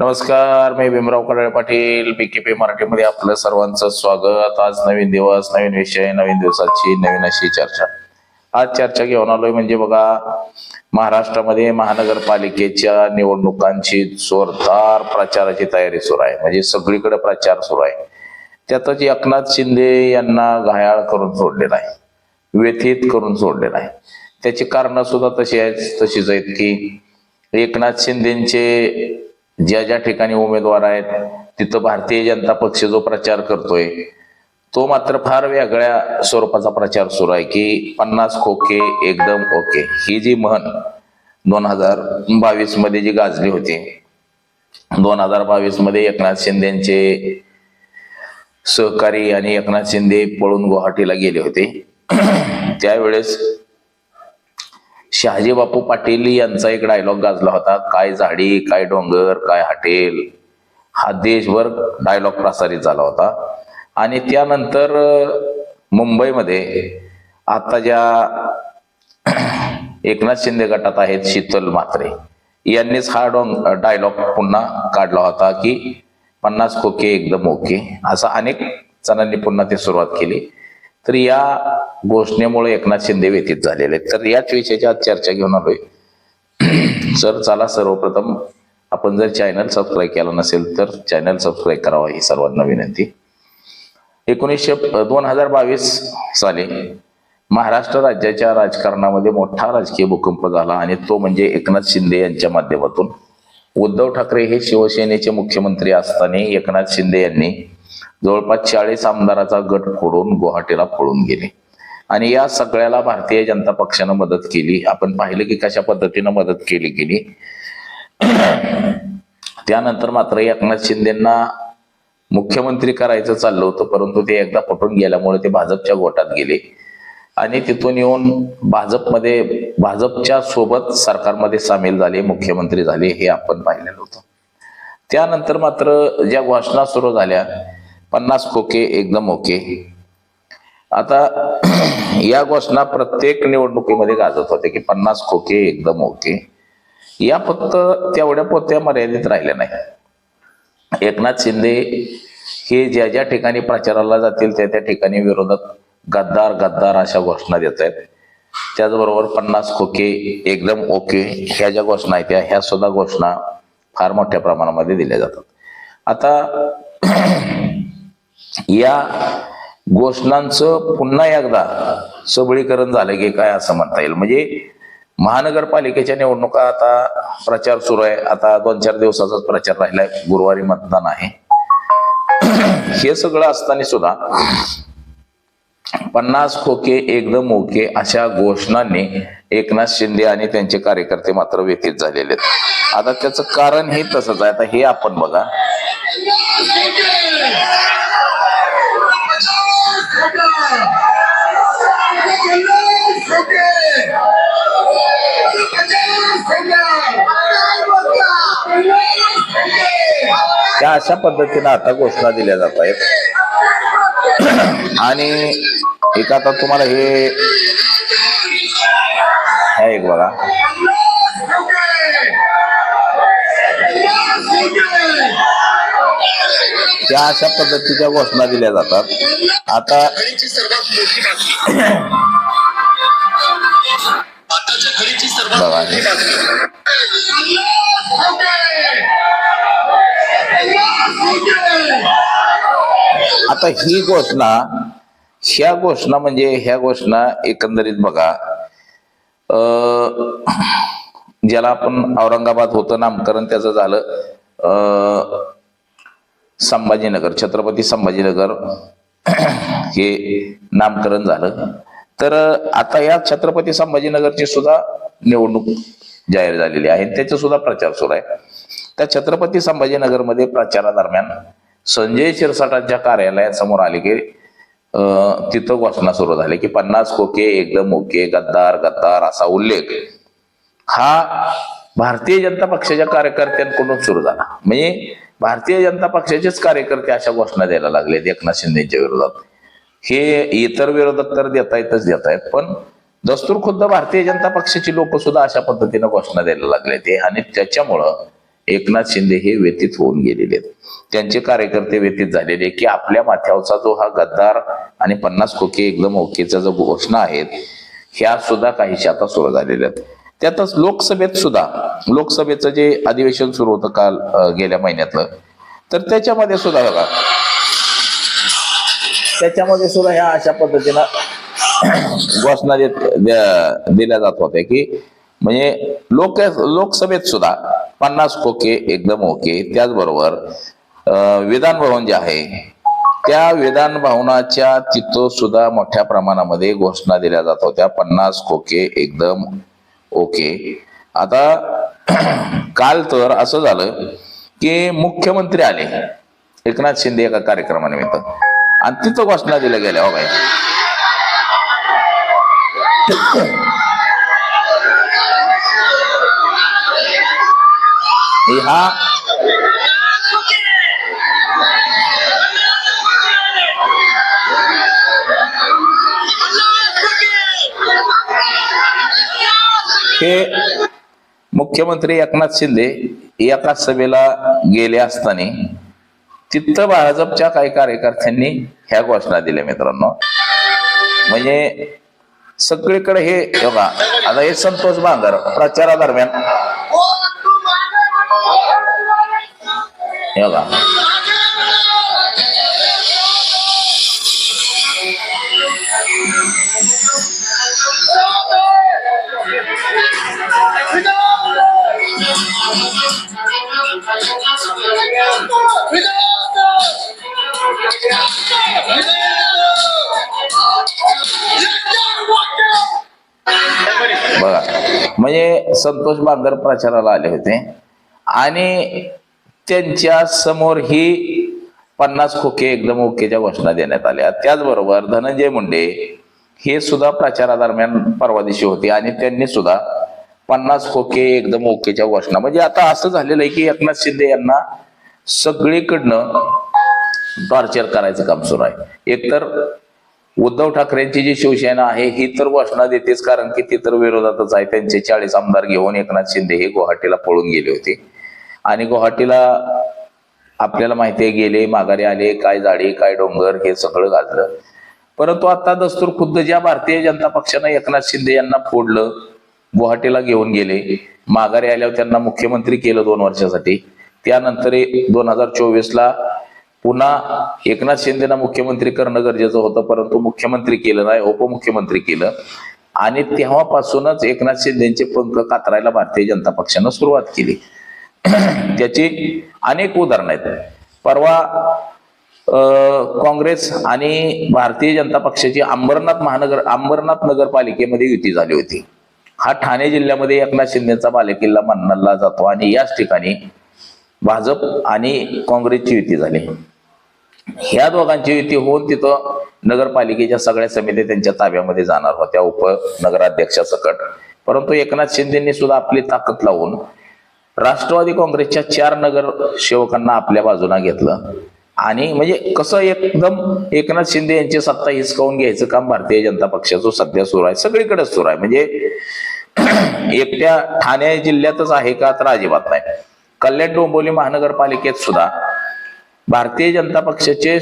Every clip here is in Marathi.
नमस्कार, मी भीमराव कडाळे पाटील BKP मराठीमध्ये आपलं सर्वांचं स्वागत. आज नवीन दिवस, नवीन विषय, नवीन दिवसाची नवीन अशी चर्चा. आज चर्चा घेऊन आलोय म्हणजे बघा, महाराष्ट्रामध्ये महानगरपालिकेच्या निवडणुकांची जोरदार प्रचाराची तयारी सुरू आहे. म्हणजे सगळीकडे प्रचार सुरू आहे. त्यातच एकनाथ शिंदे यांना घायाळ करून सोडलेला आहे, व्यथित करून सोडलेला आहे. त्याची कारण सुद्धा तशीच आहेत की एकनाथ शिंदेचे ज्या ज्या ठिकाणी उमेदवार आहेत तिथं भारतीय जनता पक्ष जो प्रचार करतोय तो मात्र फार वेगळ्या स्वरूपाचा प्रचार सुरू आहे की 50 खोके एकदम ओके. ही जी म्हण 2022 मध्ये जी गाजली होती, 2022 मध्ये एकनाथ शिंदेचे सहकारी आणि एकनाथ शिंदे पळून गुवाहाटीला गेले होते. त्यावेळेस शहाजी बापू पाटील यांचा एक डायलॉग गाजला होता, काय झाडी काय डोंगर काय हॉटेल. हा देशभर डायलॉग प्रसारित झाला होता. आणि त्यानंतर मुंबईमध्ये आता ज्या एकनाथ शिंदे गटात आहेत शीतल म्हात्रे यांनीच हा डायलॉग पुन्हा काढला होता की 50 खोके एकदम ओके. असं अनेक जणांनी पुन्हा ते सुरुवात केली. तर या घोषणेमुळे एकनाथ शिंदे व्यथित झालेले आहेत. तर याच विषयाची आज चर्चा घेऊन आलोय. सर चला, सर्वप्रथम आपण जर चॅनल सबस्क्राईब केला नसेल तर चॅनल सबस्क्राईब करावा ही सर्वांना विनंती. 2022 साली महाराष्ट्र राज्याच्या राजकारणामध्ये मोठा राजकीय भूकंप झाला आणि तो म्हणजे एकनाथ शिंदे यांच्या माध्यमातून. उद्धव ठाकरे हे शिवसेनेचे मुख्यमंत्री असताना एकनाथ शिंदे यांनी जवळपास 40 आमदाराचा गट फोडून गुवाहाटीला पळून गेले आणि या सगळ्याला भारतीय जनता पक्षानं मदत केली. आपण पाहिलं की कशा पद्धतीनं मदत केली गेली. त्यानंतर मात्र एकनाथ शिंदेंना मुख्यमंत्री करायचं चाललं होतं, परंतु ते एकदा पटून गेल्यामुळे ते भाजपच्या गोटात गेले आणि तिथून येऊन भाजपच्या सोबत सरकारमध्ये सामील झाले, मुख्यमंत्री झाले. हे आपण पाहिलेलं होतं. त्यानंतर मात्र ज्या घोषणा सुरू झाल्या 50 खोके एकदम ओके, आता या घोषणा प्रत्येक निवडणुकीमध्ये गाजत होते की 50 खोके एकदम ओके. या फक्त तेवढ्या पोत्या मर्यादित राहिल्या नाही. एकनाथ शिंदे हे ज्या ज्या ठिकाणी प्रचाराला जातील त्या त्या ठिकाणी विरोधक गद्दार गद्दार अशा घोषणा देत आहेत. त्याचबरोबर 50 खोके एकदम ओके ह्या ज्या घोषणा आहेत ह्या सुद्धा घोषणा फार मोठ्या प्रमाणामध्ये दिल्या जातात. आता या घोषणांचं पुन्हा एकदा सबळीकरण झालं की काय असं म्हणता येईल. म्हणजे महानगरपालिकेच्या निवडणुका आता प्रचार सुरू आहे. आता 2-4 दिवसाचाच प्रचार राहिलाय, गुरुवारी मतदान आहे. हे सगळं असताना सुद्धा 50 खोके एकदम ओके अशा घोषणांनी एकनाथ शिंदे आणि त्यांचे कार्यकर्ते मात्र व्यथित झालेले आहेत. आता त्याचं कारण हे तसंच आहे. आता हे आपण बघा, त्या अशा पद्धतीने आता घोषणा दिल्या जात आहेत. आणि एक आता तुम्हाला हे एक बघा, त्या अशा पद्धतीच्या घोषणा दिल्या जातात. आता बघा, आता ही घोषणा ह्या घोषणा एकंदरीत बघा, ज्याला आपण औरंगाबाद होतं नामकरण त्याचं झालं संभाजीनगर, छत्रपती संभाजीनगर हे नामकरण झालं. तर आता या छत्रपती संभाजीनगरची सुद्धा निवडणूक जाहीर झालेली आहे, त्याचा सुद्धा प्रचार सुरू आहे. त्या छत्रपती संभाजीनगरमध्ये प्रचारादरम्यान संजय शिरसाटांच्या कार्यालयासमोर आले की तिथं घोषणा सुरू झाली की 50 खोके एकदम ओके, गद्दार गद्दार असा उल्लेख हा भारतीय जनता पक्षाच्या कार्यकर्त्यांकडून सुरू झाला. म्हणजे भारतीय जनता पक्षाचेच कार्यकर्ते अशा घोषणा द्यायला लागलेत एकनाथ शिंदेच्या विरोधात. हे इतर विरोधक तर देत आहेत, पण दस्तूर खुद्द भारतीय जनता पक्षाची लोक सुद्धा अशा पद्धतीने घोषणा द्यायला लागले ते. आणि त्याच्यामुळं एकनाथ शिंदे हे व्यतीत होऊन गेलेले आहेत. त्यांचे कार्यकर्ते व्यतीत झालेले की आपल्या माथ्यावरचा जो हा गद्दार आणि 50 खोके एकदम ओकेच्या जो घोषणा आहेत ह्या सुद्धा काहीशा आता सुरू झालेल्या आहेत. त्यातच लोकसभेचं जे अधिवेशन सुरू होतं काल गेल्या महिन्यातलं, तर त्याच्यामध्ये सुद्धा बघा, त्याच्यामध्ये सुद्धा ह्या अशा पद्धतीनं घोषणा दिल्या जात होत्या की म्हणजे लोकसभेत सुद्धा 50 खोके एकदम ओके. त्याचबरोबर विधान भवन जे आहे त्या विधान भवनाच्या तिथं सुद्धा मोठ्या प्रमाणामध्ये घोषणा दिल्या जात होत्या 50 खोके एकदम ओके. आता काल तर असं झालं की मुख्यमंत्री आले एकनाथ शिंदे एका कार्यक्रमानिमित्त आणि तिथं घोषणा दिल्या गेल्या. हो काय, हा हे मुख्यमंत्री एकनाथ शिंदे एका सभेला गेले असताना तिथं भाजपच्या काही कार्यकर्त्यांनी ह्या घोषणा दिल्या मित्रांनो. म्हणजे सगळीकडे हे बघा, आता हे संतोष बांगर प्रचारादरम्यान हे बघा, बघा, म्हणजे संतोष बांगर प्रचाराला आले होते आणि त्यांच्या समोर ही 50 खोके एकदम ओकेच्या घोषणा देण्यात आल्या. त्याचबरोबर धनंजय मुंडे हे सुद्धा प्रचारादरम्यान परवा दिवशी होते आणि त्यांनी सुद्धा 50 खोके एकदम ओकेच्या घोषणा. म्हणजे आता असं झालेलं आहे की एकनाथ शिंदे यांना सगळीकडनं टॉर्चर करायचं काम सुरू आहे. एकतर उद्धव ठाकरेंची जी शिवसेना आहे ही तर घोषणा देतेच, कारण की ती तर विरोधातच आहे. त्यांचे 40 आमदार घेऊन एकनाथ शिंदे हे गुवाहाटीला पळून गेले होते आणि गुवाहाटीला आपल्याला माहिती आहे गेले, माघारी आले, काय झाडे काय डोंगर हे सगळं गाजलं. परंतु आता दस्तूर खुद्द ज्या भारतीय जनता पक्षानं एकनाथ शिंदे यांना फोडलं, गुवाहाटीला घेऊन गेले, माघारी आल्यावर त्यांना मुख्यमंत्री केलं 2 वर्षासाठी. त्यानंतर 2024ला पुन्हा एकनाथ शिंदेना मुख्यमंत्री करणं गरजेचं होतं, परंतु मुख्यमंत्री केलं नाही, उपमुख्यमंत्री केलं आणि तेव्हापासूनच एकनाथ शिंदेचे पंख कातरायला भारतीय जनता पक्षानं सुरुवात केली. त्याची अनेक उदाहरणं आहेत. परवा काँग्रेस आणि भारतीय जनता पक्षाची अंबरनाथ नगरपालिकेमध्ये युती झाली होती. हा ठाणे जिल्ह्यामध्ये एकनाथ शिंदेचा बालेकिल्ला मानला जातो आणि याच ठिकाणी भाजप आणि काँग्रेसची युती झाली. ह्या दोघांची युती होऊन तिथं नगरपालिकेच्या सगळ्या समित्या त्यांच्या ताब्यामध्ये जाणार होत्या उपनगराध्यक्षासकट. परंतु एकनाथ शिंदेंनी सुद्धा आपली ताकद लावून राष्ट्रवादी काँग्रेसच्या 4 नगरसेवकांना आपल्या बाजूला घेतलं आणि म्हणजे कसं एकदम एकनाथ शिंदे यांची सत्ता हिसकावून घ्यायचं काम भारतीय जनता पक्षाचं सध्या सुरू आहे, सगळीकडेच सुरू आहे. म्हणजे एकट्या ठाणे जिल्ह्यातच आहे का तर अजिबात नाही. कल्याण डोंबिवली महानगरपालिकेत सुद्धा भारतीय जनता पक्षाचे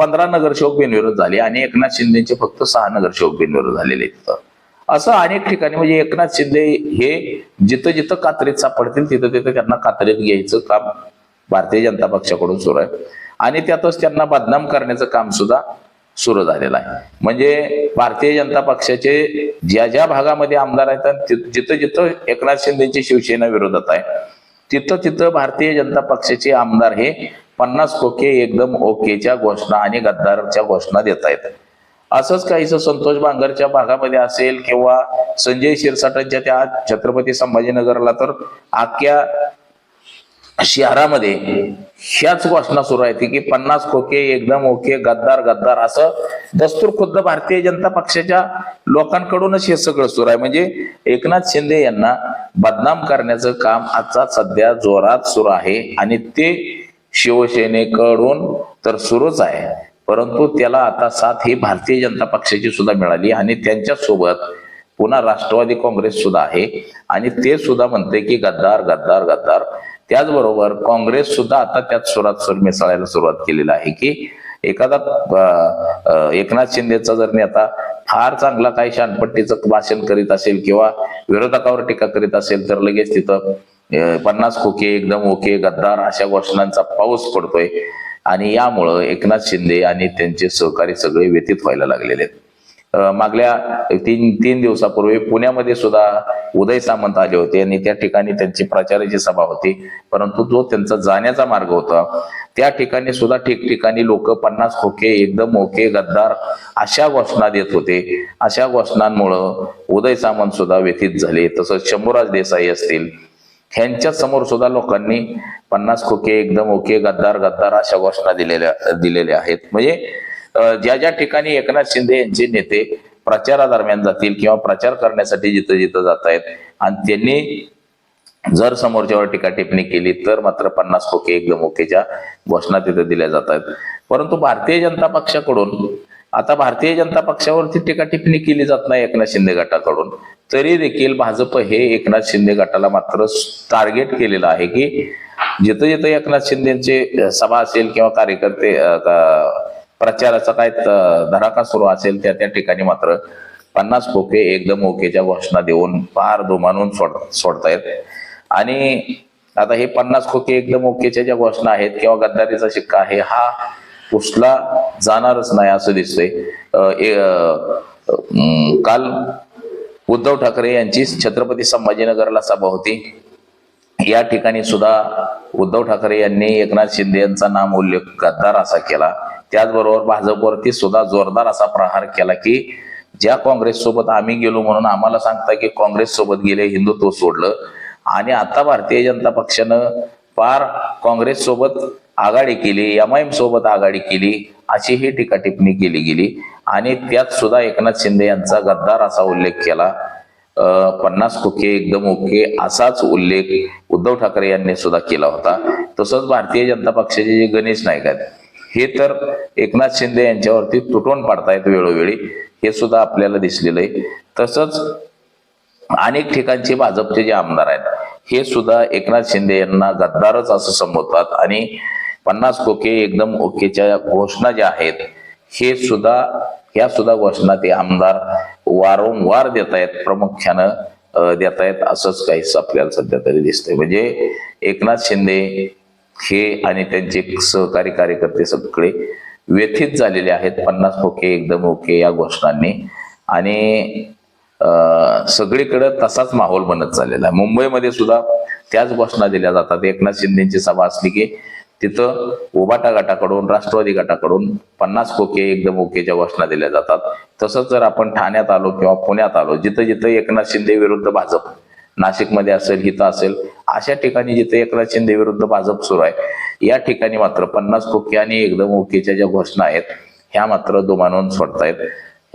15 नगरसेवक बिनविरोध झाले आणि एकनाथ शिंदेचे फक्त 6 नगरसेवक बिनविरोध झालेले आहेत. असं अनेक ठिकाणी म्हणजे एकनाथ शिंदे हे जिथं जिथं कात्रीत सापडतील तिथं तिथं त्यांना कात्रीत घ्यायचं काम भारतीय जनता पक्षाकडून सुरू आहे आणि त्यातच त्यांना बदनाम करण्याचं काम सुद्धा सुरू झालेलं आहे. म्हणजे भारतीय जनता पक्षाचे ज्या ज्या भागामध्ये आमदार आहेत जिथं जिथं एकनाथ शिंदेची शिवसेना विरोधात आहे तिथं तिथं भारतीय जनता पक्षाचे आमदार हे 50 खोके एकदम ओकेच्या घोषणा आणि गद्दारच्या घोषणा देत आहेत. असंच काहीसं संतोष बांगरच्या भागामध्ये असेल किंवा संजय शिरसाटांच्या त्या छत्रपती संभाजीनगरला तर अख्ख्या शहरामध्ये ह्याच घोषणा सुरू आहे की 50 खोके एकदम ओके गद्दार गद्दार असं दस्तूर खुद्द भारतीय जनता पक्षाच्या लोकांकडूनच हे सगळं सुरू आहे. म्हणजे एकनाथ शिंदे यांना बदनाम करण्याचं काम आजचा सध्या जोरात सुरू आहे आणि ते शिवसेनेकडून तर सुरूच आहे, परंतु त्याला आता साथ ही भारतीय जनता पक्षाची सुद्धा मिळाली आणि त्यांच्या सोबत पुन्हा राष्ट्रवादी काँग्रेस सुद्धा आहे आणि ते सुद्धा म्हणते की गद्दार गद्दार गद्दार. त्याचबरोबर काँग्रेस सुद्धा आता त्यात सुरात सूर मिसळायला सुरुवात केलेला आहे की एखादा एकनाथ शिंदेचा जर नेता फार चांगला काही शानपट्टीचं भाषण करीत असेल किंवा विरोधकावर टीका करीत असेल तर लगेच तिथं 50 खोके एकदम ओके गद्दार अशा घोषणांचा पाऊस पडतोय आणि यामुळं एकनाथ शिंदे आणि त्यांचे सहकारी सगळे व्यथित व्हायला लागलेले आहेत. मागल्या तीन दिवसापूर्वी पुण्यामध्ये सुद्धा उदय सामंत आले होते आणि त्या ठिकाणी त्यांची प्रचाराची सभा होती, परंतु जो त्यांचा जाण्याचा मार्ग होता त्या ठिकाणी सुद्धा ठिकठिकाणी लोक 50 खोके एकदम ओके गद्दार अशा घोषणा देत होते. अशा घोषणांमुळं उदय सामंत सुद्धा व्यथित झाले. तसंच शंभूराज देसाई असतील, ह्यांच्या समोर सुद्धा लोकांनी 50 खोके एकदम ओके गद्दार गद्दार अशा घोषणा दिलेल्या आहेत. म्हणजे ज्या ज्या ठिकाणी एकनाथ शिंदे यांचे नेते प्रचारादरम्यान जातील किंवा प्रचार करण्यासाठी जिथं जिथं जात आहेत आणि त्यांनी जर समोरच्यावर टीका टिप्पणी केली तर मात्र 50 खोके एकदम ओकेच्या घोषणा तिथे दिल्या जात आहेत. परंतु भारतीय जनता पक्षाकडून आता भारतीय जनता पक्षावरती टीका टिप्पणी केली जात नाही एकनाथ शिंदे गटाकडून, तरी देखील भाजप हे एकनाथ शिंदे गटाला मात्र टार्गेट केलेलं आहे की जिथं जिथं एकनाथ शिंदेचे सभा असेल किंवा कार्यकर्ते प्रचाराचा काय धडाका सुरू असेल त्या त्या ठिकाणी मात्र 50 खोके एकदम ओकेच्या घोषणा देऊन फार दुमानून सोडतायत. आणि आता हे 50 खोके एकदम ओकेच्या ज्या घोषणा आहेत किंवा गद्दारीचा शिक्का आहे हा पुसला जाणारच नाही असं दिसतंय. काल उद्धव ठाकरे यांची छत्रपती संभाजीनगरला सभा होती. या ठिकाणी सुद्धा उद्धव ठाकरे यांनी एकनाथ शिंदे यांचा नाम उल्लेख गद्दार असा केला. त्याचबरोबर भाजपवरती सुद्धा जोरदार असा प्रहार केला की ज्या काँग्रेस सोबत आम्ही गेलो म्हणून आम्हाला सांगता की काँग्रेस सोबत गेले, हिंदुत्व सोडलं आणि आता भारतीय जनता पक्षानं फार काँग्रेस सोबत आघाडी केली, MIM सोबत आघाडी केली अशी ही टीका टिप्पणी केली गेली. आणि त्यात सुद्धा एकनाथ शिंदे यांचा गद्दार असा उल्लेख केला. 50 खोके एकदम ओके असाच उल्लेख उद्धव ठाकरे यांनी सुद्धा केला होता. तसंच भारतीय जनता पक्षाचे जे गणेश नाईक आहेत हे तर एकनाथ शिंदे यांच्यावरती तुटून पडतायत वेळोवेळी, हे सुद्धा आपल्याला दिसलेलं आहे. तसंच अनेक ठिकाणचे भाजपचे जे आमदार आहेत हे सुद्धा एकनाथ शिंदे यांना गद्दारच असं संबोधतात आणि 50 खोके एकदम ओकेच्या घोषणा ज्या आहेत ह्या सुद्धा घोषणा ते आमदार वारंवार देत आहेत, प्रामुख्यानं देत आहेत असंच काहीच आपल्याला सध्या तरी दिसतंय. म्हणजे एकनाथ शिंदे हे आणि त्यांचे सहकारी कार्यकर्ते सगळे व्यथित झालेले आहेत 50 खोके एकदम ओके या घोषणांनी. आणि सगळीकडे तसाच माहोल बनत चाललेला आहे. मुंबईमध्ये सुद्धा त्याच घोषणा दिल्या जातात. एकनाथ शिंदेची सभा असली की तिथं उबाटा गटाकडून राष्ट्रवादी गटाकडून 50 खोके एकदम ओकेच्या घोषणा दिल्या जातात. तसंच जर आपण ठाण्यात आलो किंवा पुण्यात आलो जिथं जिथं एकनाथ शिंदे विरुद्ध भाजप, नाशिकमध्ये असेल हिथं असेल अशा ठिकाणी जिथे एकनाथ शिंदे विरुद्ध भाजप सुरू आहे या ठिकाणी मात्र 50 खोके आणि एकदम ओकेच्या ज्या घोषणा आहेत ह्या मात्र दुमानून सोडतायत.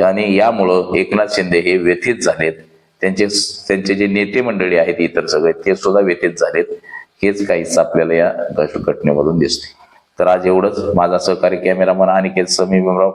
आणि यामुळं एकनाथ शिंदे हे व्यथित झालेत. त्यांचे जे नेते मंडळी आहेत इतर सगळे ते सुद्धा व्यथित झालेत. हेच काहीच आपल्याला या घटनेमधून दिसते. तर आज एवढंच. माझा सहकारी कॅमेरामन अनिकेत समी भीमराव